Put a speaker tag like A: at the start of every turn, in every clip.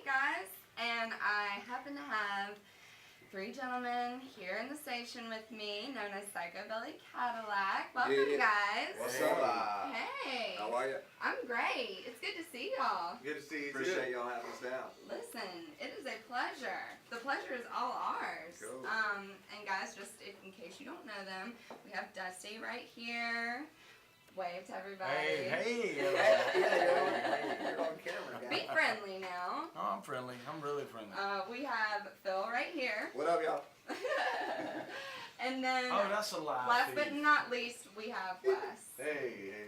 A: guys, and I happen to have three gentlemen here in the station with me, known as Psychobilly Cadillac. Welcome, guys.
B: What's up?
A: Hey.
B: How are you?
A: I'm great. It's good to see y'all.
C: Good to see you.
B: Appreciate y'all having us down.
A: Listen, it is a pleasure. The pleasure is all ours.
B: Cool.
A: And guys, just in case you don't know them, we have Dusty right here. Wave to everybody.
C: Hey.
B: You're on camera, guys.
A: Be friendly now.
C: Oh, I'm friendly. I'm really friendly.
A: We have Phil right here.
B: What up, y'all?
A: And then,
C: Oh, that's a lie.
A: last but not least, we have Wes.
C: Hey.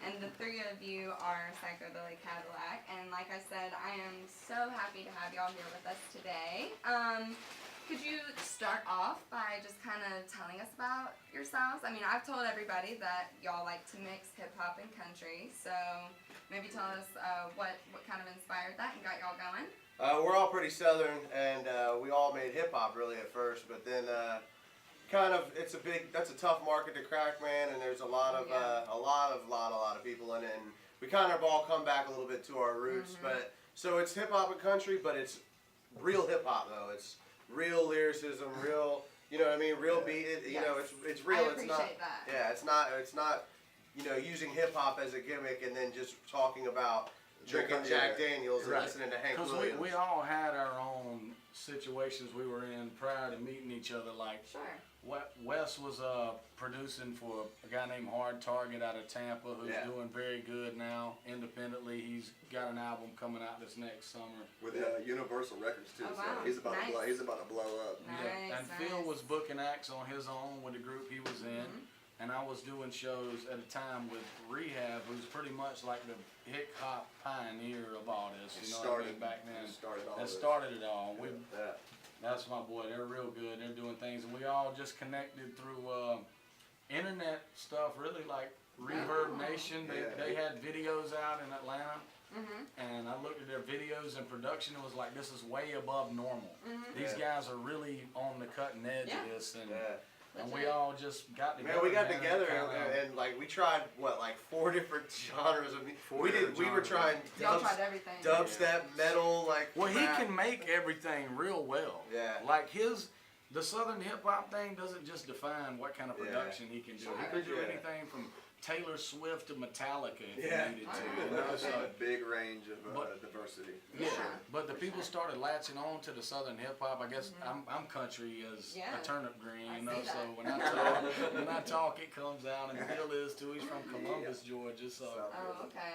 A: And the three of you are Psychobilly Cadillac. And like I said, I am so happy to have y'all here with us today. Could you start off by just kind of telling us about yourselves? I mean, I've told everybody that y'all like to mix hip-hop and country, so maybe tell us what kind of inspired that and got y'all going.
D: We're all pretty southern, and we all made hip hop really at first, but then that's a tough market to crack, man. And there's a lot of people in it, and we kind of all come back a little bit to our roots. But so it's hip hop and country, but it's real hip hop though. It's real lyricism, real, you know what I mean, real beat. You know, it's real.
A: I appreciate that.
D: Yeah, it's not, you know, using hip hop as a gimmick and then just talking about drinking Jack Daniels and listening to Hank Williams.
C: Because we all had our own situations we were in prior to meeting each other. Like, Wes was producing for a guy named Hard Target out of Tampa, who's doing very good now independently. He's got an album coming out this next summer
B: With Universal Records too.
A: Oh,
B: So
A: wow.
B: he's about to blow up.
A: Nice,
C: And Phil was booking acts on his own with the group he was in. And I was doing shows at a time with Rehab, who's pretty much like the hip hop pioneer of all this. You know what I mean? Back then, that started it all. That's my boy. They're real good. They're doing things, and we all just connected through internet stuff. Really, like Reverb Nation. They had videos out in Atlanta. And I looked at their videos and production, and was like, this is way above normal. These guys are really on the cutting edge of this, and we all just got together.
D: Man, we got together and like we tried like 4 different genres of music. We were trying
A: y'all tried everything.
D: Dubstep, metal, like.
C: Well, he can make everything real well.
D: Yeah.
C: Like the Southern hip hop thing doesn't just define what kind of production he can do. He can do anything from Taylor Swift to Metallica if he needed to. You know?
B: So a big range of diversity.
C: Yeah, but the people started latching on to the Southern hip hop. I guess I'm country as a turnip green, you know. So when I talk, it comes out, and Bill is too. He's from Columbus, Georgia. So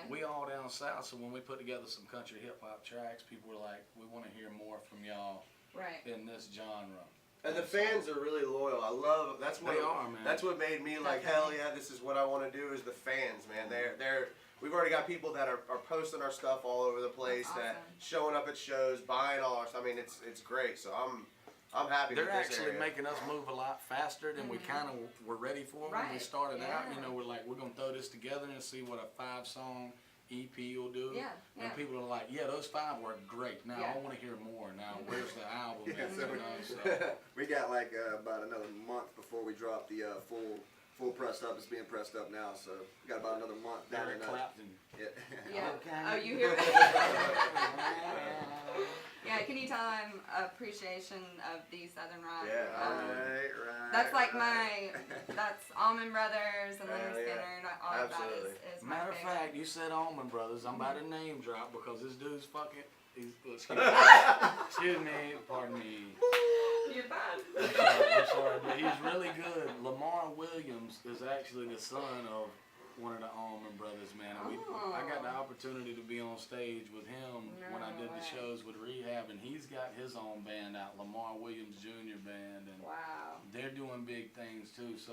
C: we all down south. So when we put together some country hip hop tracks, people were like, "We want to hear more from y'all in this genre."
D: And the fans are really loyal. I love that's what
C: they are, man.
D: That's what made me like, hell yeah, this is what I want to do. Is the fans, man. We've already got people that are posting our stuff all over the place, that showing up at shows, buying all our stuff. I mean, it's great. So I'm happy.
C: They're actually making us move a lot faster than we kind of were ready for when we started out. You know, we're gonna throw this together and see what a 5-song EP will do. And people are like, yeah, those 5 were great. Now I want to hear more. Now where's the album?
B: We got like about another month before we drop the full pressed up. It's being pressed up now, so we got about another month down in
C: Clapton.
A: Oh, you hear me? Can you tell I'm appreciation of the Southern rock?
B: Right.
A: That's like that's Allman Brothers and Leonard Skinner. All of that is my
C: Matter of
A: favorite.
C: fact, you said Allman Brothers. I'm about to name drop because this dude's fucking. Excuse me, pardon me.
A: You're fine.
C: I'm sorry, but he's really good. Lamar Williams is actually the son of one of the Allman Brothers, man. And I got the opportunity to be on stage with him when I did the shows with Rehab, and he's got his own band out, Lamar Williams Jr. Band, and they're doing big things too. So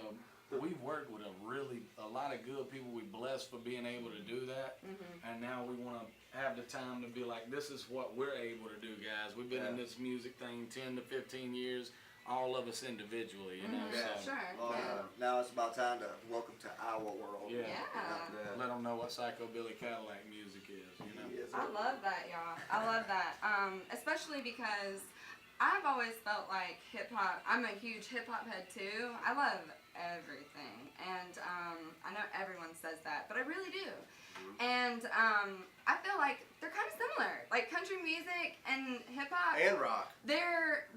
C: we've worked with a lot of good people. We're blessed for being able to do that, and now we want to have the time to be like, this is what we're able to do, guys. We've been in this music thing 10 to 15 years. All of us individually, you know.
B: Now it's about time to welcome to our world.
C: Let them know what Psychobilly Cadillac music is, you know.
A: I love that, y'all. I love that. Especially because I've always felt like hip-hop, I'm a huge hip-hop head too. I love everything. And I know everyone says that, but I really do. And I feel like they're kind of similar. Like country music and hip hop
D: And rock.
A: they're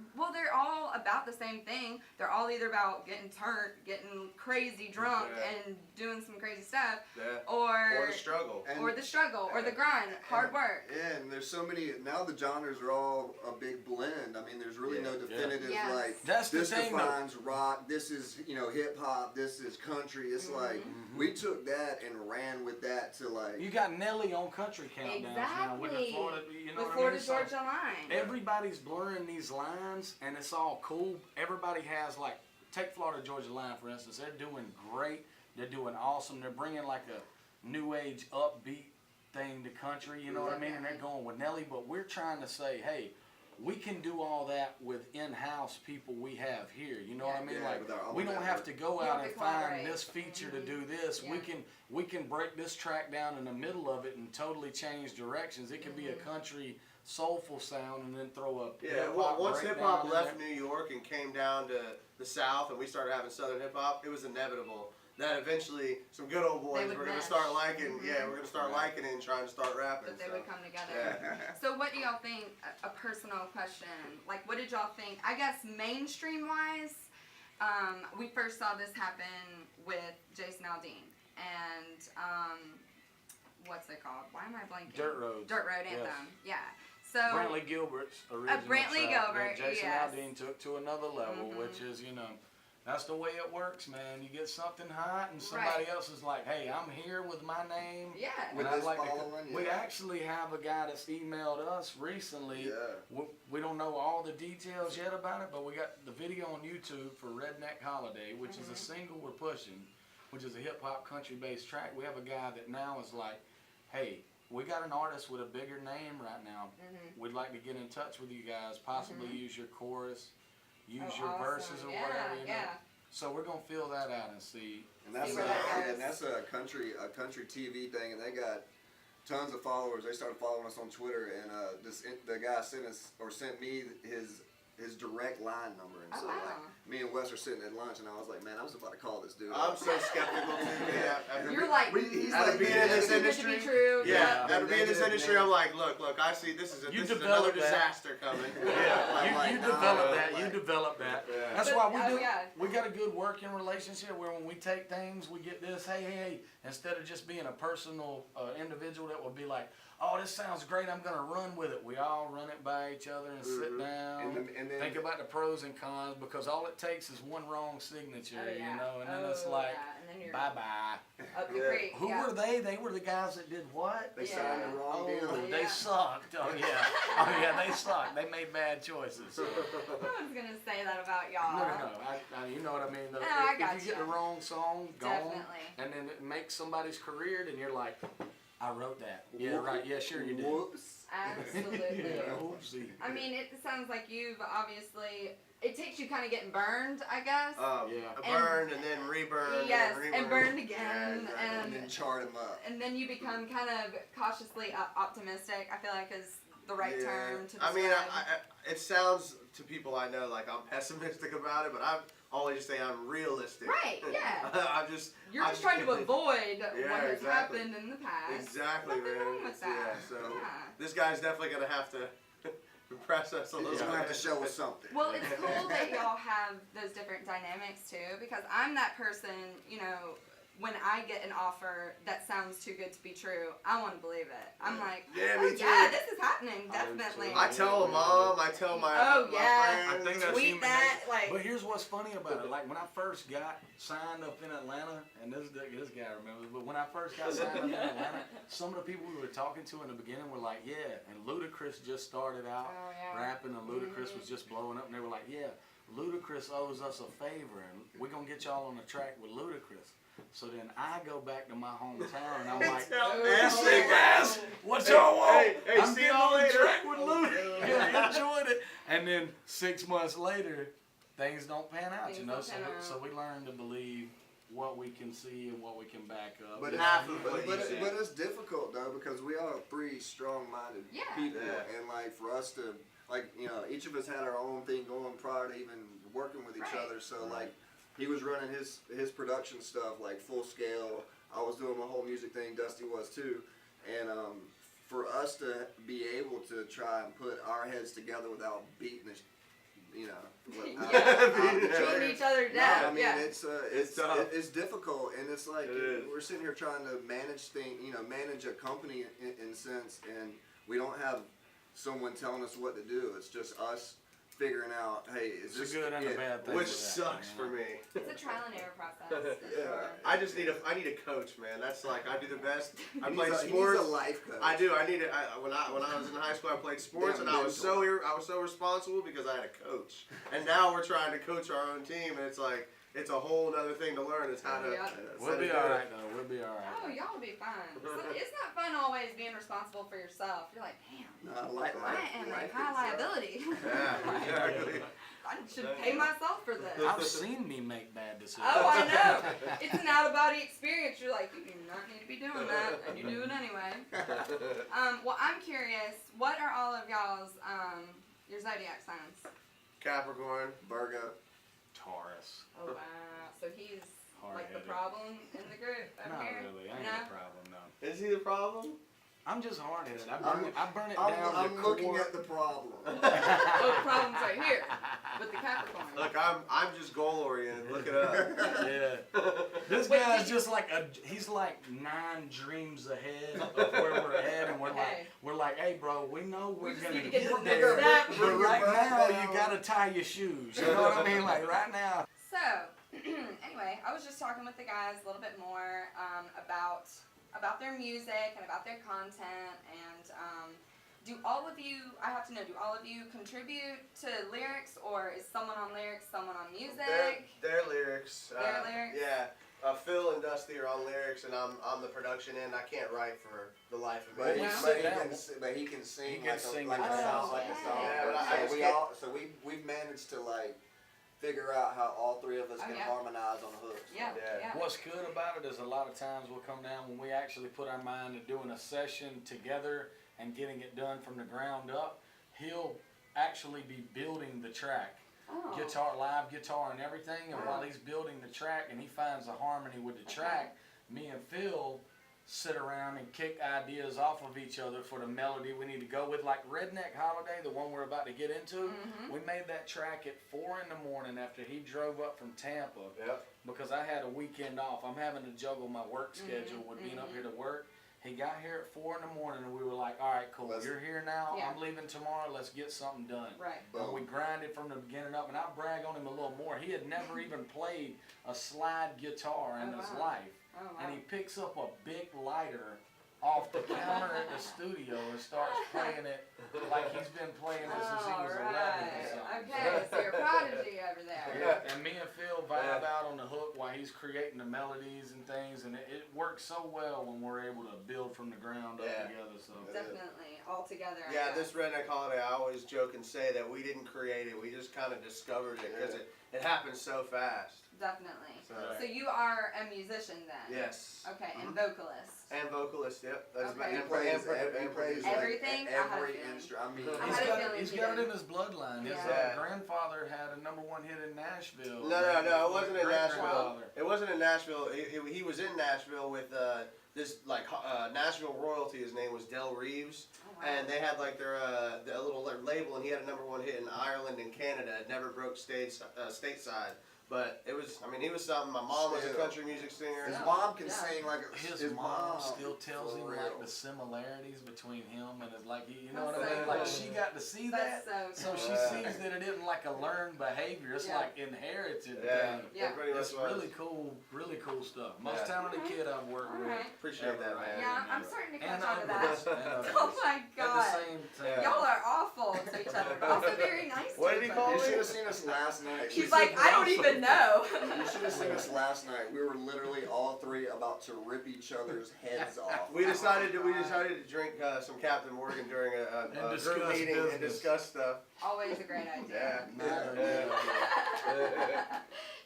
A: all about the same thing. They're all either about getting turned, getting crazy drunk, and doing some crazy stuff, or
D: the struggle,
A: or the grind, hard work.
B: Yeah, and there's so many now. The genres are all a big blend. I mean, there's really no definitive like
C: That's
B: this
C: the thing,
B: defines rock. This is hip hop. This is country. It's like we took that and ran with that to like.
C: You got Nelly on country countdowns now with the Florida,
A: Florida Georgia line.
C: Everybody's blurring these lines, and it's all cool. Everybody has like, take Florida Georgia line for instance. They're doing great. They're doing awesome. They're bringing like a new age upbeat thing to country. You know what I mean? And they're going with Nelly. But we're trying to say, hey, we can do all that with in-house people we have here. You know what I mean? Like we don't have to go out and find this feature to do this. We can break this track down in the middle of it and totally change directions. It can be a country soulful sound and then throw a
D: once hip hop left New York and came down to the South and we started having Southern hip hop, it was inevitable that eventually some good old boys were going to start liking, we're going to start liking it and trying to start rapping.
A: That they would come together. So what do y'all think, a personal question, like what did y'all think, I guess mainstream wise, we first saw this happen with Jason Aldean and what's it called? Why am I blanking?
C: Dirt Road
A: Anthem. Yeah. So
C: Brantley Gilbert's original
A: Brantley
C: track
A: Gilbert,
C: that Jason Aldean took to another level, which is, that's the way it works, man. You get something hot and somebody else is like, hey, I'm here with my name.
A: Yeah.
B: With this following,
C: we actually have a guy that's emailed us recently. Yeah. We don't know all the details yet about it, but we got the video on YouTube for Redneck Holiday, which is a single we're pushing, which is a hip-hop country-based track. We have a guy that now is like, hey, we got an artist with a bigger name right now. We'd like to get in touch with you guys, possibly use your chorus, use your verses or whatever. So we're gonna fill that out and see.
B: And that's a country TV thing, and they got tons of followers. They started following us on Twitter, and the guy sent me his direct line number, and so like me and Wes are sitting at lunch, and I was like, man, I was about to call this dude.
D: I'm so skeptical too.
A: You're like,
B: he's
D: like being in this industry. After being in this industry, I'm like, look, I see this is another disaster coming.
C: You develop that. That's why we do. We got a good working relationship where when we take things, we get this. Hey, instead of just being a personal individual that will be like, oh, this sounds great, I'm going to run with it. We all run it by each other and sit down, and then think about the pros and cons, because all it takes is one wrong signature, and then it's like, bye-bye. Who were they? They were the guys that did what?
B: They signed the wrong deal.
C: They sucked. Oh, yeah, they sucked. They made bad choices.
A: I was going to say that about y'all.
C: No. You know what I mean? If you get the wrong song gone, and then it makes somebody's career, then you're like, I wrote that. Yeah, right. Yeah, sure you did.
B: Whoops.
A: Absolutely.
C: Oopsie.
A: I mean, it sounds like you've obviously, it takes you kind of getting burned, I guess.
D: Burned and then reburned.
A: Yes, and burned again.
B: And then charred them up.
A: And then you become kind of cautiously optimistic, I feel like is the right term to describe.
D: I mean, it sounds to people I know like I'm pessimistic about it, but I'm always just saying I'm realistic.
A: Right, yeah. You're just trying to avoid what has happened in the past.
D: Exactly,
A: Nothing
D: man.
A: wrong with that.
D: This guy's definitely going to have to impress us a little bit.
B: He's going to have to show us something.
A: Well, it's cool that y'all have those different dynamics too, because I'm that person, when I get an offer that sounds too good to be true, I want to believe it. I'm like,
D: me too.
A: This is happening, definitely.
D: I tell Mom, I tell my
A: friends.
C: I think that's
A: tweet that.
C: But here's what's funny about it. Like when I first got signed up in Atlanta, and this guy remembers, but when I first got signed up in Atlanta, some of the people we were talking to in the beginning were like, and Ludacris just started out rapping, and Ludacris was just blowing up, and they were like, Ludacris owes us a favor, and we're going to get y'all on the track with Ludacris. So then I go back to my hometown and I'm like, ass, what y'all want?
D: Hey,
C: I'm
D: see
C: getting
D: y'all
C: on the
D: later.
C: track with Luda. Yeah, enjoyed it. And then 6 months later, things don't pan out, So we learn to believe what we can see and what we can back up.
B: But it's difficult though, because we are three strong-minded people, and like for us to, like, each of us had our own thing going prior to even working with each other. So like, he was running his production stuff like full scale. I was doing my whole music thing. Dusty was too, and for us to be able to try and put our heads together without beating the,
A: beating each other down.
B: No, I mean
A: yeah.
B: it's difficult, and it's like we're sitting here trying to manage manage a company in a sense, and we don't have someone telling us what to do. It's just us figuring out, hey, is this
C: a good and a bad thing?
D: Which sucks for me.
A: It's a trial and error process.
B: Yeah.
D: I just need a coach, man. That's like I do the best. I play sports.
B: He needs a life coach.
D: I do. When I was in high school, I played sports, and I was so responsible because I had a coach. And now we're trying to coach our own team, and it's like it's a whole other thing to learn. It's how to.
C: We'll be all right though. We'll be all right.
A: Oh, y'all will be fine. It's not fun always being responsible for yourself. You're like, damn, I am a high liability.
D: Yeah, exactly.
A: I should pay myself for this.
C: I've seen me make bad decisions.
A: Oh, I know. It's an out-of-body experience. You're like, you do not need to be doing that, and you do it anyway. Well, I'm curious. What are all of y'all's your zodiac signs?
D: Capricorn,
B: Virgo.
C: Taurus.
A: Oh wow. So he's like the
C: Hard-headed.
A: problem in the group.
C: Not
A: Here.
C: really. I ain't
A: No?
C: a problem, no.
D: is he the problem?
C: I'm just hard-headed. I burn it down
B: I'm
C: to
B: looking
C: core.
B: at the problem.
A: Oh, the problem's right here with the Capricorn.
D: Look, I'm just goal oriented. Look it up.
C: Yeah. This
A: Wait,
C: guy's
A: did you-
C: just like he's like 9 dreams ahead of where we're at, and we're like, hey, bro, we know we're
A: just
C: gonna
A: need to get
C: get
A: the
C: there,
A: next step.
C: but right now
B: down.
C: you gotta tie your shoes. You know what I mean? Like right now.
A: So, anyway, I was just talking with the guys a little bit more about their music and about their content, and do all of you contribute to lyrics, or is someone on lyrics, someone on music?
D: Their lyrics.
A: Their lyrics?
D: Yeah. Phil and Dusty are on lyrics, and I'm the production end. I can't write for the life of
B: But
D: me.
B: he can sing
C: He can
B: like
C: sing
B: a
C: like
A: a
B: song.
A: song.
B: Like a song.
D: Yeah, but
B: So we've managed to like figure out how all three of us
A: Oh,
B: can
A: yeah.
B: harmonize on the hooks.
A: Yeah,
D: Yeah.
A: yeah.
C: What's good about it is a lot of times we'll come down when we actually put our mind to doing a session together and getting it done from the ground up. He'll actually be building the track,
A: Oh.
C: live guitar and everything, and while he's building the track and he finds the harmony with the track, me and Phil sit around and kick ideas off of each other for the melody we need to go with. Like Redneck Holiday, the one we're about to get into, we made that track at 4 in the morning after he drove up from Tampa.
D: Yep.
C: Because I had a weekend off. I'm having to juggle my work schedule with being up here to work. He got here at 4 in the morning, and we were like, all right, cool, you're here now,
A: Yeah.
C: I'm leaving tomorrow, let's get something done.
A: Right.
C: And we grinded from the beginning up, and I'll brag on him a little more. He had never even played a slide guitar in his life.
A: Oh, wow.
C: And he picks up a big lighter off the counter at the studio and starts playing it like he's been playing it since he was 11 or something.
A: Okay, so you're a prodigy over there.
C: Yeah, and me and Phil vibe out on the hook while he's creating the melodies and things, and it works so well when we're able to build from the ground up together. So
A: Definitely, all together. I
D: Yeah,
A: guess.
D: this Redneck Holiday, I always joke and say that we didn't create it. We just kind of discovered it because it happened so fast.
A: Definitely.
D: So-
A: So you are a musician then?
D: Yes.
A: Okay, and vocalist.
D: And vocalist, yep. That's
A: Okay.
B: He
D: and
B: plays
D: producer.
A: Everything? I had a
B: every
A: feeling.
B: instrument. I mean,
A: I
C: he's
A: had a
C: got,
A: feeling
C: he's
A: he
C: got it
A: did.
C: in his bloodline. His
A: Yeah.
C: grandfather had a #1 hit in Nashville.
D: No, it wasn't in Nashville.
C: Great-grandfather.
D: It wasn't in Nashville. He was in Nashville with this Nashville royalty. His name was Del Reeves,
A: Oh, wow.
D: and they had like their little label, and he had a #1 hit in Ireland and Canada. It never broke stateside. But it was, I mean, he was something. My mom was a country music singer.
B: his mom can sing like
C: His mom still tells him like the similarities between him and his you know what I mean? Like she got to see that,
A: That's
C: so she sees that it isn't like a learned behavior. It's like inherited. thing.
A: Yeah.
D: It pretty much
C: It's
D: was.
C: really cool stuff. Most talented kid I've worked with.
A: Alright.
D: Appreciate that, man.
A: Yeah, I'm starting to catch
C: And
A: on to that.
C: others.
A: Oh my
C: At the
A: god.
C: same time.
A: Y'all are awful to each other, but also very nice
D: What
A: to
D: did he
A: each
D: call
A: other.
B: You
D: me?
B: should have seen us last night.
A: She's like, I don't even know.
B: You should have seen us last night. We were literally all three about to rip each other's heads off.
D: We decided to drink some Captain Morgan during a group
C: discuss
D: meeting and
C: business.
D: discuss stuff.
A: Always a great idea.
D: Yeah.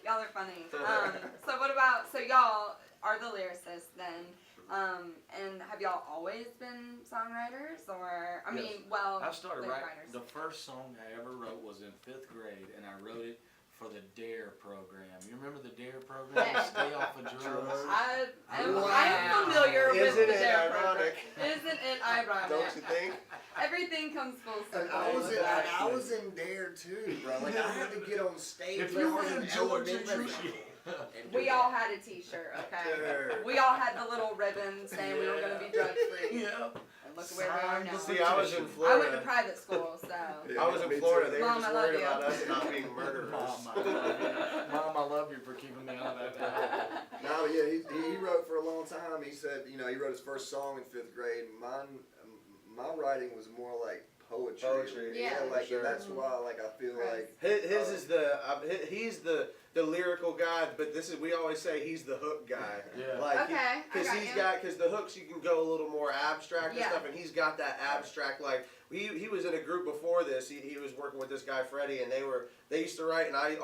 A: Y'all are funny. So what about, so y'all are the lyricists then, and have y'all always been songwriters, or, I mean, well,
C: I started
A: lyric
C: writing,
A: writers.
C: the first song I ever wrote was in 5th grade, and I wrote it for the DARE program. You remember the DARE program? Stay off of drugs.
A: I am
D: Wow.
A: familiar with
D: Isn't
A: the
D: it
A: DARE program.
D: ironic?
A: Isn't it ironic?
D: Don't you think?
A: Everything comes full
B: And
A: circle.
B: I was in Dare too, bro. Like I had to get on stage.
C: If
B: when
C: you
B: I was
C: were
B: in
C: in Georgia,
B: elementary
C: you-
B: school.
A: We all had a T-shirt, okay?
B: Sure.
A: We all had the little ribbon saying we were going to be drug free.
C: Yeah.
A: And look where we are now.
D: See, I was in
A: I went to
D: Florida.
A: private school, so.
B: Yeah,
D: I was in
B: me
D: Florida.
B: too.
D: They were
A: Mom,
D: just
A: I love
D: worried
A: you.
D: about us not being murderers.
C: Mom, I love you for keeping me out of that.
B: No, yeah, he wrote for a long time. He said, you know, he wrote his first song in 5th grade. My writing was more like poetry.
D: Poetry,
A: yeah,
B: like
D: sure.
B: and that's why, like, I feel
A: Right.
B: like
D: His is he's the lyrical guy, but we always say he's the hook guy.
C: Yeah.
D: Like
A: Okay, I
D: because
A: got
D: he's
A: you.
D: got the hooks you can go a little more abstract
A: Yeah.
D: and stuff, and he's got that abstract like he was in a group before this. He was working with this guy Freddie, and they used to write, and I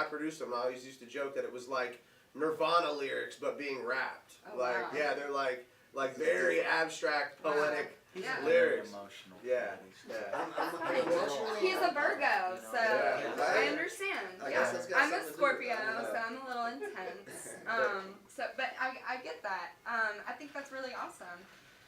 D: produced them. And I always used to joke that it was like Nirvana lyrics, but being rapped.
A: Oh,
D: like
A: wow.
D: yeah, they're like very abstract,
A: Wow.
D: poetic.
C: He's
A: Yeah.
C: very
D: Lyrics.
C: emotional.
D: Yeah, yeah.
B: I'm emotional.
A: He's a Virgo, so
D: Yeah.
A: I understand.
B: I
A: Yeah.
B: guess that's got
A: I'm
B: something
A: a
B: to do with
A: Scorpio,
B: it.
A: so I'm a little intense. But I get that. I think that's really awesome.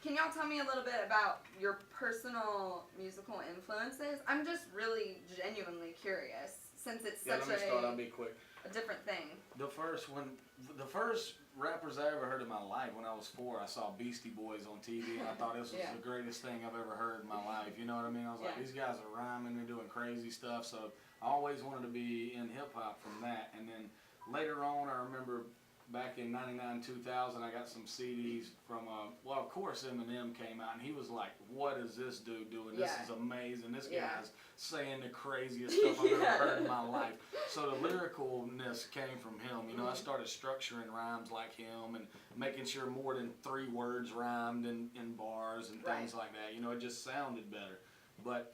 A: Can y'all tell me a little bit about your personal musical influences? I'm just really genuinely curious, since it's
C: Yeah,
A: such
C: let me start. I'll be quick.
A: a different thing.
C: The first rappers I ever heard in my life when I was 4, I saw Beastie Boys on TV, and I thought this was
A: Yeah.
C: the greatest thing I've ever heard in my life. You know what I mean? I was like,
A: Yeah.
C: these guys are rhyming, they're doing crazy stuff. So I always wanted to be in hip hop from that. And then later on, I remember back in '99, 2000, I got some CDs from, well, of course Eminem came out, and he was like, what is this dude doing? This
A: Yeah.
C: is amazing. This
A: Yeah.
C: guy's saying the craziest stuff I've
A: Yeah.
C: ever heard in my life. So the lyricalness came from him. You know, I started structuring rhymes like him and making sure more than 3 words rhymed in bars and things like that. You know, it just sounded better. But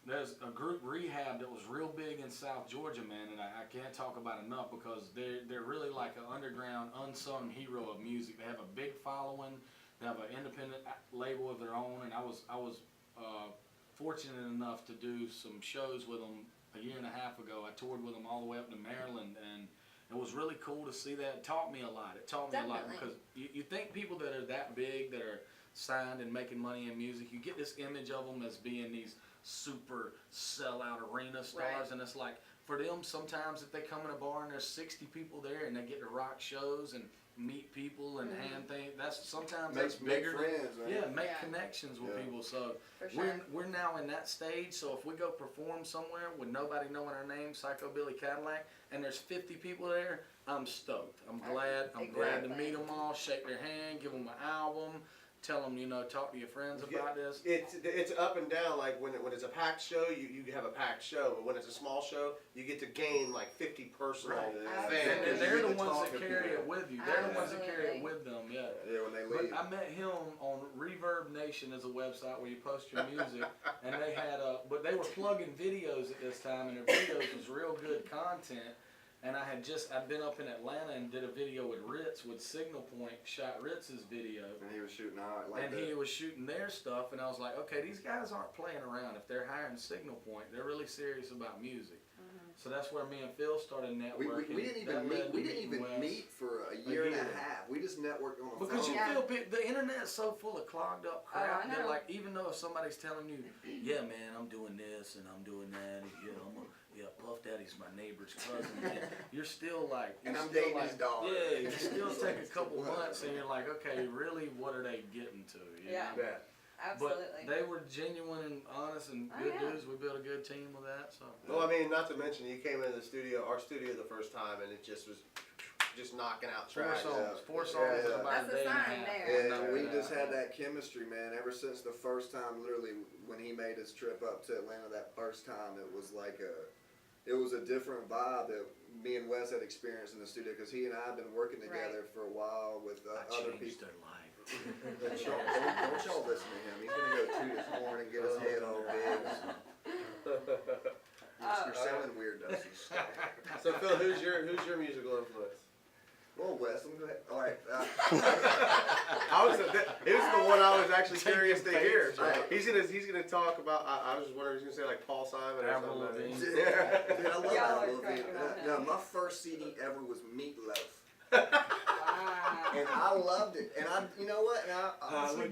C: there's a group, Rehab, that was real big in South Georgia, man, and I can't talk about enough because they're really like an underground, unsung hero of music. They have a big following. They have an independent label of their own, and I was fortunate enough to do some shows with them a year and a half ago. I toured with them all the way up to Maryland, and it was really cool to see that. It taught me a lot. It taught me a lot
A: Definitely.
C: because you think people that are that big, that are signed and making money in music, you get this image of them as being these super sellout arena stars,
A: Right.
C: and it's like for them sometimes if they come in a bar and there's 60 people there and they get to rock shows and meet people and hand things, that's sometimes
B: Makes
C: that's bigger.
B: friends, man.
C: Yeah, make
A: Yeah.
C: connections with
B: Yeah.
C: people. So
A: For sure.
C: we're now in that stage. So if we go perform somewhere with nobody knowing our name, Psychobilly Cadillac, and there's 50 people there, I'm stoked. I'm glad to
A: Exactly.
C: meet them all, shake their hand, give them an album, tell them, you know, talk to your friends about this.
D: It's up and down. Like when it's a packed show, you have a packed show. But when it's a small show, you get to gain like 50 personal
C: Right.
D: fans.
C: And
B: you
C: they're
B: get
C: the
B: to
C: ones
B: talk
C: that
B: to
C: carry
B: people.
C: it with you. They're the ones that carry
A: Absolutely.
C: it with them, yeah.
B: Yeah, when they
C: But
B: leave.
C: I met him on Reverb Nation is a website where you post your music, and they had but they were plugging videos at this time, and their videos was real good content. And I'd been up in Atlanta and did a video with Ritz, with Signal Point, shot Ritz's video.
B: And he was shooting hard like
C: And
B: that.
C: he was shooting their stuff, and I was like, okay, these guys aren't playing around. If they're hiring Signal Point, they're really serious about music. So that's where me and Phil started networking.
B: We didn't
C: That
B: even
C: led to
B: meet
C: Wes.
B: for a year and a
C: year.
B: half. We just networked on the
C: Because
B: phone.
C: you
A: Yeah.
C: feel the internet's so full of clogged up crap.
A: I
C: They're
A: know.
C: like, even though if somebody's telling you, yeah, man, I'm doing this and I'm doing that, and, Puff Daddy's my neighbor's cousin, and you're still like,
B: And
C: you're
B: I'm
C: still
B: dating
C: like,
B: his daughter.
C: yeah, you still take a couple
B: Whatever.
C: months and you're like, okay, really, what are they getting to? You
A: Yeah.
C: know?
D: Yeah.
A: Absolutely.
C: But they were genuine and honest and
A: Oh,
C: good
A: yeah.
C: dudes. We built a good team with that. So.
D: Well, I mean, not to mention, you came into our studio the first time, and it just was just knocking out tracks.
C: Four songs in
B: Yeah.
C: about
A: That's
C: a day
A: a
C: and a
A: sign
C: half.
A: there.
B: And
C: Knocking
B: we
C: it
B: just
C: out.
B: had that chemistry, man. Ever since the first time, literally, when he made his trip up to Atlanta that first time, it was like it was a different vibe that me and Wes had experienced in the studio, because he and I had been working together for a while with other people.
C: their life.
B: Don't y'all listen to him. He's gonna go toot his horn and get his head all big. You're sounding weird, Dusty.
D: So Phil, who's your musical influence?
B: Well, Wes, let me go ahead. All right.
D: He was the one I was actually curious to hear.
B: Right.
D: He's gonna talk about. I was just wondering, he's gonna say like Paul Simon or
C: Avril
D: something.
C: Lavigne.
B: Dude, I love
A: Y'all
B: that
A: are
B: movie.
A: cracking up
B: No,
A: now.
B: my first CD ever was Meatloaf.
A: Wow.
B: And I loved it. And you know what? And I mean,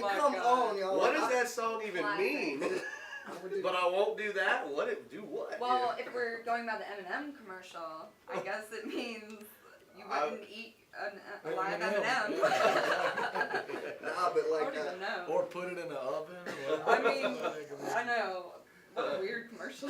A: my
B: come
A: God.
B: on, y'all.
D: What does that song even
A: Classic.
D: mean? But I won't do that. Do what?
A: Well, if we're going by the M&M commercial, I guess it means you wouldn't eat a live M&M.
B: Nah, but
A: I
B: like,
A: don't even know.
C: Or put it in the oven.
A: I mean, I know. What a weird commercial.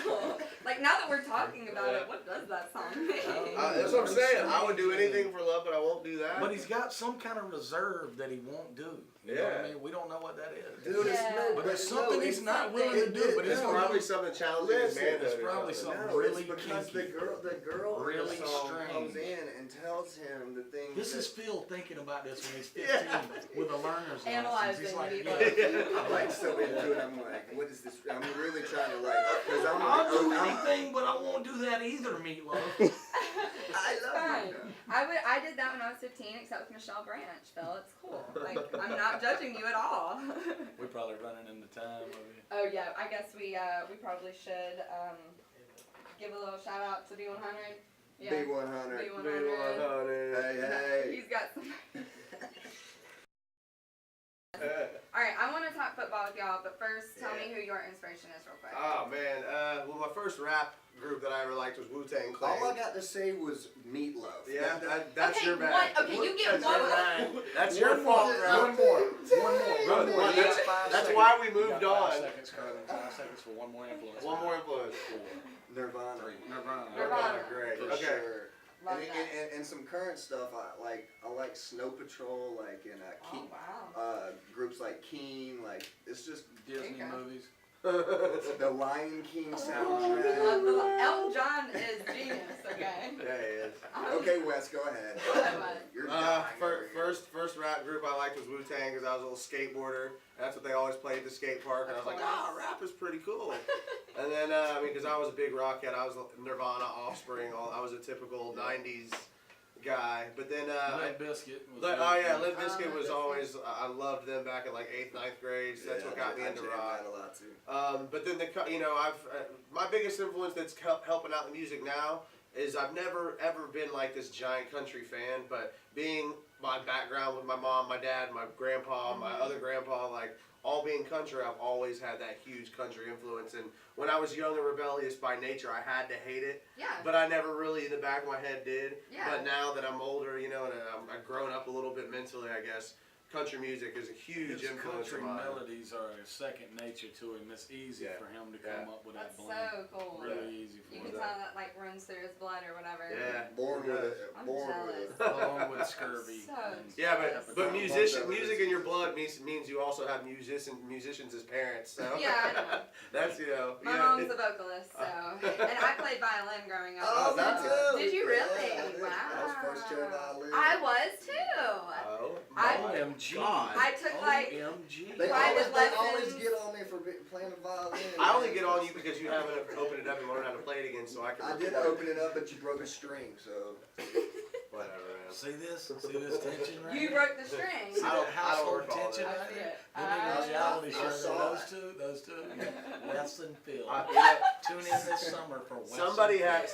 A: Like, now that we're talking about it, what does that song mean?
D: That's what I'm saying. I would do anything for love, but I won't do that.
C: But he's got some kind of reserve that he won't do. You know what I
D: Yeah.
C: mean? We don't know what that is.
B: dude, it's
A: Yeah.
B: no,
C: But there's
B: no,
C: something
B: it's
C: he's not
A: something.
C: willing to do. But
D: it's
C: it's
D: probably something challenging his
B: Listen,
D: manhood.
C: it's
D: or
C: probably
D: something.
C: something
B: No,
C: really
B: it's because
C: kinky.
B: the girl
C: Really
B: in the song comes
C: strange.
B: in and tells him the things.
C: This
B: that,
C: is Phil thinking about this when he's 15
D: Yeah.
C: with a learner's license.
A: Analyzing
C: He's like,
A: it,
C: yeah.
B: I'm like so into it. I'm like, what is this? I'm really trying to like, because
C: I'll do anything, but I won't do that either, Meatloaf.
B: I love
A: Fine.
B: it.
A: I did that when I was 15, except with Michelle Branch, Phil. It's cool. Like, I'm not judging you at all.
C: We're probably running into time.
A: Oh yeah, I guess we probably should give a little shout out to Be100. Yeah.
B: B100.
A: Be100.
B: Hey, hey.
A: He's got some. All right, I want to talk football with y'all, but first, tell me who your inspiration is, real quick.
D: Oh man, well my first rap group that I ever liked was Wu-Tang Clan.
B: All I got to say was Meatloaf.
D: Yeah, that's
A: okay,
D: your bad.
A: Okay, you get
D: That's
A: one.
D: your bad. That's your fault,
C: One
D: bro.
C: more.
D: That's why we moved on.
C: 5 seconds, Carter. 5 seconds for one more influence.
D: One more influence.
C: 4,
B: Nirvana.
C: 3. Nirvana.
A: Nirvana.
D: Great.
B: For
D: Okay.
B: sure.
A: Love
B: And,
A: that.
B: and some current stuff, I like Snow Patrol, like in
A: Oh wow.
B: groups like Keen, like it's just
C: Disney
A: Okay.
C: movies.
B: the Lion King
A: We
B: soundtrack.
A: love the Elton John is genius. Okay.
D: Yeah, he is.
B: Okay, Wes, go ahead. You're dying over here.
D: First rap group I liked was Wu-Tang because I was a little skateboarder. That's what they always played at the skate park, and I was like, rap is pretty cool. And then, because I was a big rock head, I was Nirvana, Offspring. I was a typical '90s guy. But then,
C: Limp Bizkit.
D: Limp Bizkit was always. I loved them back in like 8th, 9th grade. So that's what got me
B: I
D: into
B: jammed
D: rock.
B: that a lot too.
D: But then my biggest influence that's helping out the music now is I've never ever been like this giant country fan, but being my background with my mom, my dad, my grandpa, my other grandpa, like all being country, I've always had that huge country influence. And when I was young and rebellious by nature, I had to hate it,
A: Yeah.
D: but I never really in the back of my head did.
A: Yeah.
D: But now that I'm older, and I've grown up a little bit mentally, I guess. Country music is a huge
C: His
D: influence
C: country
D: of mine.
C: melodies are second nature to him. It's easy
D: Yeah.
C: for him to come up with
A: That's
C: that blend.
A: so cool.
C: Really easy for
A: You
C: him.
A: can tell that like runs through his blood or whatever.
D: Yeah.
B: Born with it.
A: I'm
B: Born
A: jealous.
B: with it.
C: Along with scurvy.
A: So
C: and
D: Yeah,
A: jealous.
D: but music in your blood means you also have musicians as parents. So
A: Yeah, I know.
D: that's
A: My mom's a vocalist, so and I played violin growing up.
B: Oh,
A: so-
B: me too.
A: Did you really?
B: Yeah, I did.
A: Wow.
B: I was first chair violin.
A: I was too.
D: Oh,
C: OMG.
D: God.
A: I took like
C: OMG.
B: They
A: private
B: always
A: lessons.
B: get on me for playing the violin.
D: I only get on you because you haven't opened it up and learned how to play it again, so I can.
B: I did
D: record.
B: open it up, but you broke a string, so.
D: Whatever, man.
C: See this? See this tension right
A: you
C: here?
A: broke the string.
C: See
D: I don't
C: that household
D: recall
C: tension
A: that.
C: right
A: I see
C: there?
A: it.
C: Then in the reality
B: I
C: show,
B: saw
C: those two, Wes and Phil.
D: Yeah.
C: Tune in this summer for Wes
D: Somebody
C: and
D: had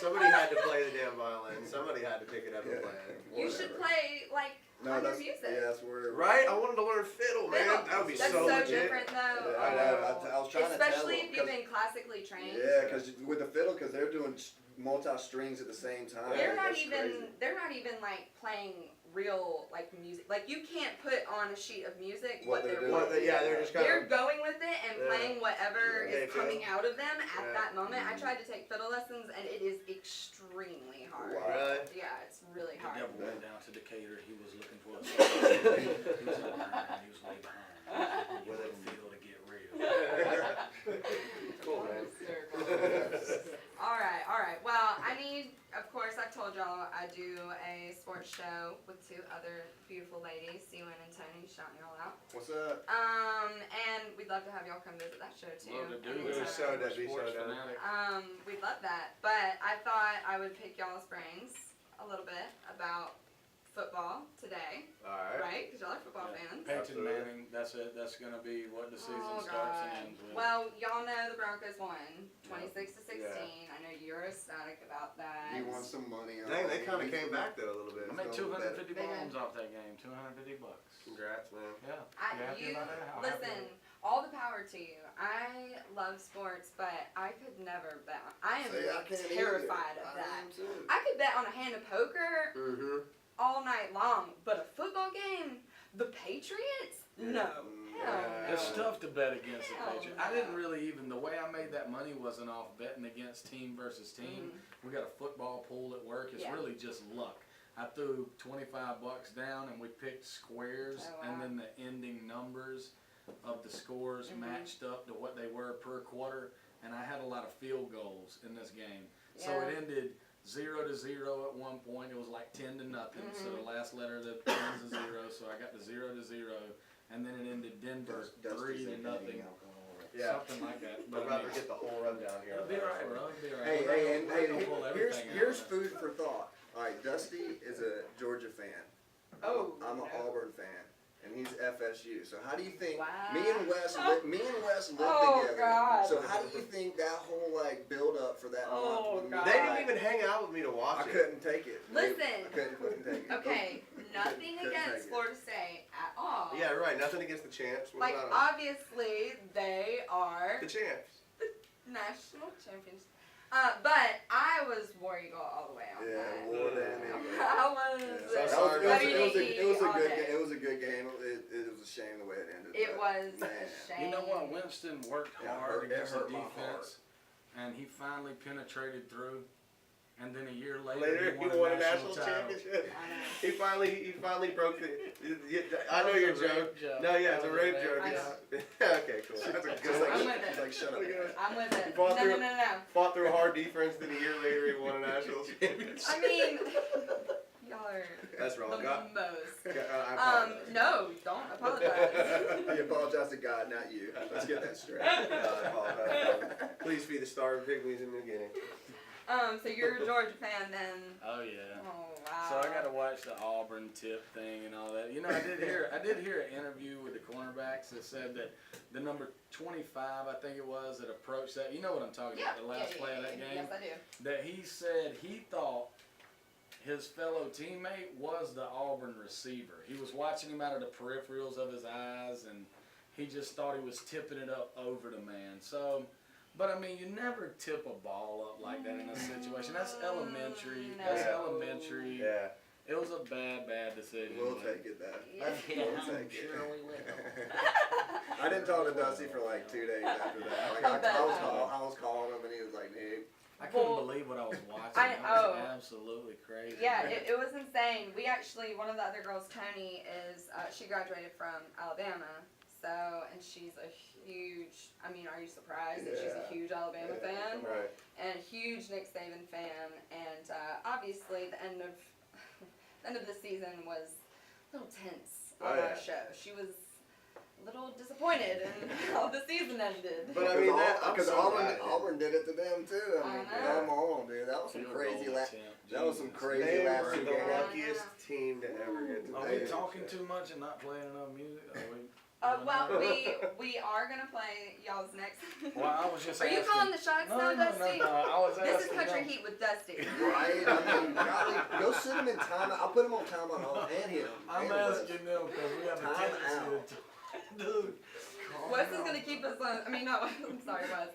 D: to play the damn violin. Somebody had to pick it up and play it.
A: You should play like
B: No,
A: on your
B: that's
A: music.
B: yeah, that's where.
D: Right? I wanted to learn fiddle, man.
A: Fiddle.
D: That would be
A: That's
D: so
A: so
D: legit.
A: different though.
B: Yeah, I know. I was trying
A: Especially
B: to
A: if
B: tell
A: you've
B: them.
A: been classically trained.
B: Yeah, because with the fiddle, because they're doing multi strings at the same time.
A: They're not
B: That's
A: even.
B: crazy.
A: They're not even like playing real like music. Like you can't put on a sheet of music
B: What
A: what
B: they're
A: they're
B: doing.
A: playing.
D: They're just kind
A: They're
D: of.
A: going with it and
D: Yeah.
A: playing whatever
D: Yeah.
A: is coming out of them at
D: Yeah.
A: that moment. I tried to take fiddle lessons and it is extremely hard.
B: Wow.
D: Really?
A: Yeah, it's really
C: The
A: hard.
C: devil went down to Decatur. He was looking for a song. He was a learner, and he was way behind. With a feel to get real.
D: Cool, man.
A: All right. Well, I need, of course, I've told y'all I do a sports show with two other beautiful ladies, Sewan and Tony, shouting y'all out.
B: What's up?
A: And we'd love to have y'all come visit that show too.
C: Love to do
A: anytime.
C: this.
D: That'd be so
C: Sports
D: dope.
C: fanatic.
A: We'd love that. But I thought I would pick y'all's brains a little bit about football today,
D: Alright.
A: right?
C: that's it. That's gonna be what the season
A: Oh,
C: starts
A: God.
C: and ends with.
A: Well, y'all know the Broncos won 26-16. I know you're ecstatic about that.
B: He wants some money.
D: Dang, they kind of came back though a little bit.
C: I made
B: so
C: $250
A: They
C: bones
A: did.
C: off that game. $250.
D: Congrats, man.
C: Yeah. You happy
A: You
C: about that? How happy
A: listen.
C: are you?
A: All the power to you. I love sports, but I could never bet. I am
B: See, I can't
A: terrified
B: either.
A: of
B: I
A: that.
B: am too.
A: I could bet on a hand of poker
D: Mm-hmm.
A: all night long, but a football game, the Patriots? No. Hell no.
C: It's tough to bet against the
A: Hell
C: Patriots.
A: no.
C: I didn't really even, the way I made that money wasn't off betting against team versus team. We got a football pool at work. It's
A: Yeah.
C: really just luck. I threw $25 down and we picked squares,
A: Oh, wow.
C: and then the ending numbers of the scores matched up to what they were per quarter, and I had a lot of field goals in this game. So
A: Yeah.
C: it ended 0-0 at one point. It was like 10-0. So the last letter of the 10's a 0. So I got the 0-0, and then it ended Denver 3-0.
D: Yeah.
C: Something like that.
D: I'm
C: But
D: about to get the whole rundown here.
C: it'll be alright, bro. It'll be alright.
B: Hey,
C: We're gonna pull
B: here's
C: everything out.
B: here's food for thought. All right, Dusty is a Georgia fan.
A: Oh,
B: I'm an
A: no.
B: Auburn fan, and he's FSU. So how do you think
A: Wow.
B: me and Wes live
A: Oh,
B: together?
A: God.
B: So how do you think that whole like build up for that
A: Oh,
B: month? With me,
A: God.
D: They didn't
B: like,
D: even hang out with me to watch
B: I
D: it.
B: couldn't take it.
A: Listen.
B: I couldn't take it.
A: Okay, nothing
B: Couldn't
A: against
B: take it.
A: Florida State at all.
D: Yeah, right. Nothing against the champs. What
A: Like,
D: about 'em?
A: obviously, they are
D: The champs.
A: national champions. But I was War Eagle all the way on
B: Yeah,
A: that.
B: more than anything.
A: I was.
B: Yeah,
D: So
B: so
D: sorry,
B: it was,
D: Dusty.
B: it was a
A: all
B: good
A: day.
B: game. It was a good game. It was a shame the way it ended.
A: It
B: but,
A: was
B: man.
A: a shame.
C: You know what? Winston worked
B: Yeah, it
C: hard
B: hurt- it
C: against the
B: hurt my heart.
C: defense, and he finally penetrated through. And then a year later,
D: Later,
C: he won a national title.
D: championship.
A: I know.
D: He finally broke the. I know
C: That
D: your
C: was a rape
D: joke.
C: joke.
D: No, yeah,
C: That
D: it's a
C: was a
D: rape
C: rape
D: joke.
A: joke.
D: Okay, cool. That's a
B: Just
D: good
B: like,
A: I'm
D: one.
A: with it.
B: just like shut up.
A: I'm with it.
D: You
A: No,
D: fought
A: no,
D: through-
A: no, no.
D: Fought through a hard defense, then a year later he won a national championship.
A: I mean, y'all are
D: That's
A: the
D: wrong. God,
A: most.
D: I apologize.
A: No, don't apologize.
B: He apologized to God, not you. Let's get that straight.
D: I apologize. Please feed the starving pygmies in the beginning.
A: So you're a Georgia fan then?
C: Oh yeah.
A: Oh wow.
C: So I got to watch the Auburn tip thing and all that. You know, I did hear an interview with the cornerbacks that said that the number 25, I think it was, that approached that. You know what I'm talking about? The last play of that game.
A: Yes, I do.
C: That he said he thought his fellow teammate was the Auburn receiver. He was watching him out of the peripherals of his eyes, and he just thought he was tipping it up over the man. So. But I mean, you never tip a ball up like that in a situation. That's elementary.
A: No.
C: That's
D: Yeah.
C: elementary.
D: Yeah.
C: It was a bad decision.
B: We'll take it that.
A: Yeah.
B: We'll take it. I didn't talk to Dusty for like 2 days after that. Like,
A: I bet.
B: I was calling him and he was like, "Hey,
C: I couldn't
A: Well,
C: believe what I was watching.
A: I-
C: That was
A: oh.
C: absolutely crazy.
A: Yeah, it was insane. We actually, one of the other girls, Tony, is she graduated from Alabama. So, and she's a huge, I mean, are you surprised that she's a
B: Yeah.
A: huge Alabama fan?
D: Right.
A: And a huge Nick Saban fan. And obviously the end of the season was a little tense on
D: Oh,
A: our
D: yeah.
A: show. She was a little disappointed in how the season ended.
D: But I mean, I'm
B: because
D: so glad it
B: Auburn did it to them too. I mean,
A: I know.
B: come on, dude. That was some
C: Field
B: crazy.
C: goal attempt.
B: That was some
C: Jesus.
B: crazy
D: They
B: last
D: were
B: two
D: the
B: games.
D: luckiest team to ever get to
C: Are
D: play.
C: we talking too much and not playing enough music? Are we?
A: Well, we are gonna play y'all's next.
C: Well, I was just
A: Are you
C: asking.
A: calling the shots
C: No,
A: now,
C: no,
A: Dusty?
C: no. I was
A: This is
C: asking
A: Country
C: them.
A: Heat with Dusty.
B: Right? I mean, golly, go sit him in timeout. I'll put him on timeout and him.
C: I'm
B: and Wes.
C: asking them because we have a
B: Time
C: tendency to. Dude.
A: Wes is gonna keep us on. I mean, no, I'm sorry, Wes.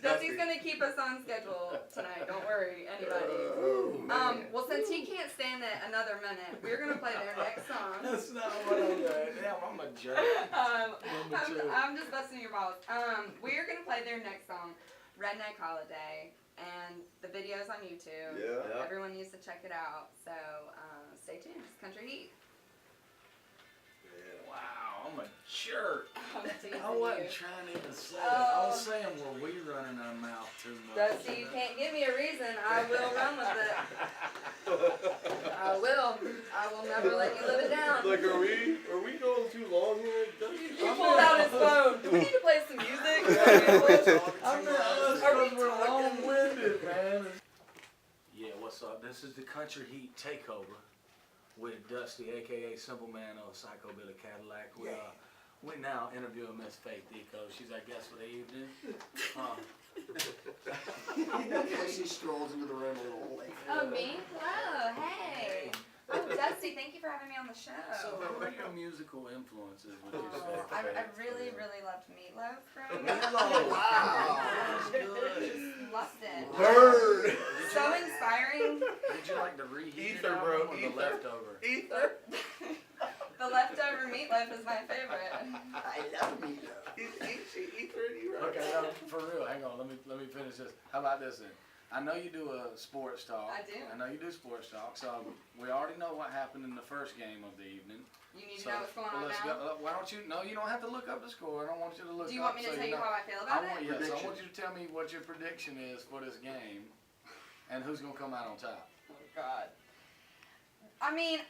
A: Dusty's gonna keep us on schedule tonight. Don't worry, anybody.
B: Oh, man.
A: Well, since he can't stand it another minute, we're gonna play their next song.
C: That's not what I'm doing. Damn, I'm a jerk.
A: I'm just busting your balls. We're gonna play their next song, Redneck Holiday, and the video's on YouTube.
B: Yeah.
D: Yeah.
A: Everyone needs to check it out. So stay tuned. It's Country Heat.
C: Wow, I'm a jerk.
A: I'm teasing
C: I wasn't
A: you.
C: trying to even say that. I was
A: Oh.
C: saying, were we running our mouth too much?
A: Dusty, you can't give me a reason. I will run with it. I will. I will never let you live it down.
D: Like, are we going too long here?
A: He pulled out his phone. Do we need to play some music?
C: I'm not
A: Are we
C: because we're
A: talking?
C: long-winded, man. Yeah, what's up? This is the Country Heat Takeover with Dusty, aka Simple Man of Psychobilly Cadillac. We now interview Miss Faith Eikos. She's our guest for the evening.
B: She strolls into the room a little late.
A: Oh, me? Hello, hey. Oh, Dusty, thank you for having me on the show.
C: So, who are your musical influences, would you say?
A: I really, really loved Meatloaf growing up.
C: Meatloaf.
B: Wow.
C: That's good.
A: Just loved it.
D: Bird.
A: So inspiring.
C: Did you like the reheated
D: Ether,
C: album
D: bro,
C: or the
D: ether.
C: leftover?
D: Ether.
A: The leftover Meatloaf is my favorite.
B: I love meatloaf.
D: Ether, you right?
C: Okay, now, for real, hang on, let me finish this. How about this then? I know you do a sports talk.
A: I do.
C: I know you do sports talk. So we already know what happened in the first game of the evening.
A: You need to
C: So
A: know what's going on
C: let's
A: now?
C: go. Why don't you? No, you don't have to look up the score. I don't want you to look.
A: Do you want me to
C: so
A: tell you
C: know.
A: how I feel about it?
C: Yes, I
B: Prediction.
C: want you to tell me what your prediction is for this game, and who's gonna come out on top.
A: Oh God. I mean,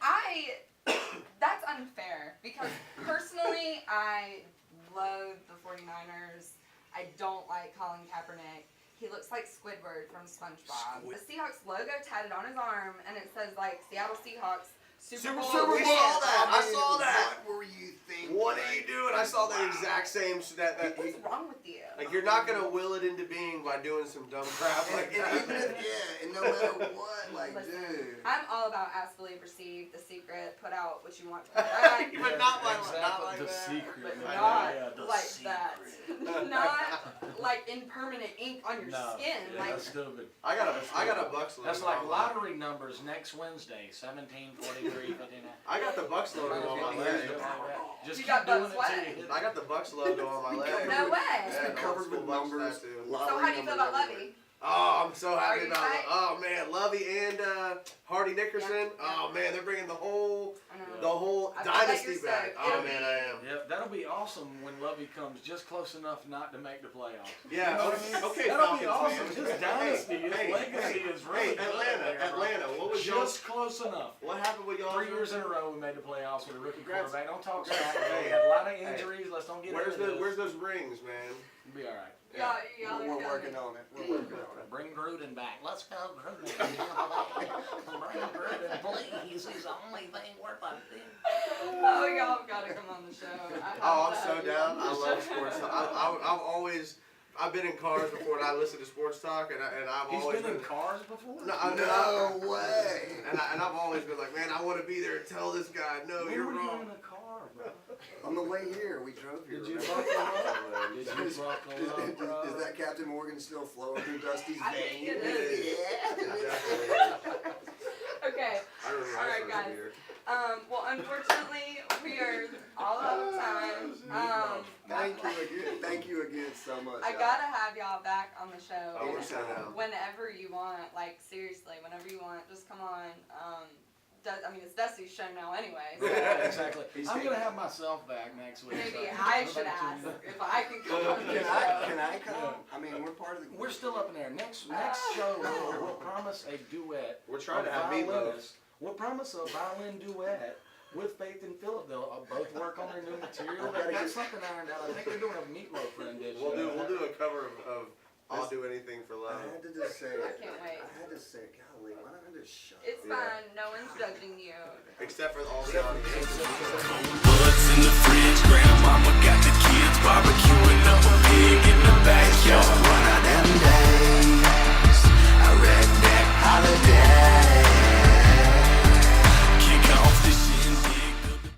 A: that's unfair because personally, I loathe the 49ers. I don't like Colin Kaepernick. He looks like Squidward from SpongeBob. The Seahawks logo tatted on his arm, and it says like Seattle Seahawks Super Bowl.
D: Super
B: We
D: Bowl.
B: saw that.
D: I saw that.
B: What were you thinking?
D: What are you doing? I saw the exact same.
A: What's wrong with you?
D: Like you're not gonna will it into being by doing some dumb crap like
B: And
D: that.
B: even if, and no matter what, like,
A: Listen,
B: dude.
A: I'm all about ask, believe, receive, the secret, put out what you want to put out.
D: But not like
C: exactly.
D: not like
C: the
D: that.
C: secret.
A: But
C: man.
A: not
C: Yeah, the
A: like
C: secret.
A: that. Not like in permanent ink on your
C: No,
A: skin.
C: yeah,
A: Like
C: that's stupid.
D: I got a Bucks logo.
C: That's like
D: on my-
C: lottery numbers next Wednesday, 17, 43, 59.
D: I got the Bucks logo on my leg.
C: Just
A: You
C: keep
A: got
C: doing
A: Bucks
C: it
A: what?
C: till you hit
D: I got the Bucks logo on my leg.
A: no way.
D: Yeah, the
B: Covered
D: old school
B: with
D: Bucks
B: numbers.
D: tattoo.
A: So how do you feel about Levy?
D: Oh, I'm so happy
A: Are you
D: about it.
A: tight?
D: Oh man, Lovey and Hardy Nickerson.
A: Yeah.
D: Oh man, they're bringing the whole
A: I know. I bet
D: dynasty
A: you're
D: back.
A: stoked.
D: Oh
A: It'll
D: man,
A: be-
D: I am.
C: Yep, that'll be awesome when Lovey comes just close enough not to make the playoffs.
D: Yeah.
C: You know what I mean?
D: Okay,
C: That'll be
D: Falcons
C: awesome.
D: fans.
C: His dynasty, his
D: Hey,
C: legacy
D: hey,
C: is really
D: hey,
C: good.
D: Atlanta. What was y'all?
C: Just close enough.
D: What happened with y'all?
C: 3 years in a row we made the playoffs with a rookie
D: Congrats.
C: quarterback. Don't talk
D: Congrats.
C: smack.
D: Hey.
C: We had a lot of injuries. Let's don't get
D: Where's
C: into this.
D: where's those rings, man?
C: We'll be all right.
A: Y'all are
B: We're
A: killing
B: working
A: me.
B: on it. We're working on it.
C: Bring Gruden back. Let's go, Gruden. Bring Gruden, please. He's the only thing worth a thing.
A: Oh, y'all have got to come on the show. I have
D: Oh, I'm
A: to
D: so
A: have you
D: down.
A: on
D: I
A: the
D: love
A: show.
D: sports talk. I've been in cars before and I listen to sports talk and I've
C: He's
D: always
C: been in cars before?
B: No way.
D: And I've always been like, man, I want to be there and tell this guy, no,
C: When
D: you're
C: were
D: wrong.
C: you in the car, bro?
B: On the way here, we drove here.
C: Did you
B: remember?
C: buckle up? Did you buckle up, bro?
B: Is that Captain Morgan still flowing through Dusty's
A: I think
B: veins?
A: it is.
B: Yeah.
A: Okay.
D: I remember
A: All
D: I
A: right,
D: started
A: guys.
D: here.
A: Well, unfortunately, we are all out of time.
B: Thank you again so much.
A: I
B: y'all.
A: gotta have y'all back on the show.
D: Oh, we're so down.
A: Whenever you want, like seriously, whenever you want, just come on. It's Dusty's show now anyway. So
C: Yeah, exactly.
B: He's
C: I'm
B: taking-
C: gonna have myself back next week.
A: maybe
C: so-
A: I should ask if I can come on the
B: Can
A: show.
B: I come? I mean, we're part of the.
C: We're still up in there. Next show, we'll promise a duet.
D: We're trying to
C: of
D: have meatloaf.
C: violinists. We'll promise a violin duet with Faith and Philip. They'll both work on their new material. They've got something ironed out. I think they're doing a meatloaf rendition.
D: We'll do a cover of I'll Do Anything for
B: I
D: Love.
B: had to just say it.
A: I can't wait.
B: I had to say, golly, why don't I just shut
A: It's
B: up?
A: fine. No one's judging you.
D: Except for all the audience.
E: Bullets in the fridge, grandmama got the kids barbecuing up a pig in the backyard. One of them days, a redneck holiday.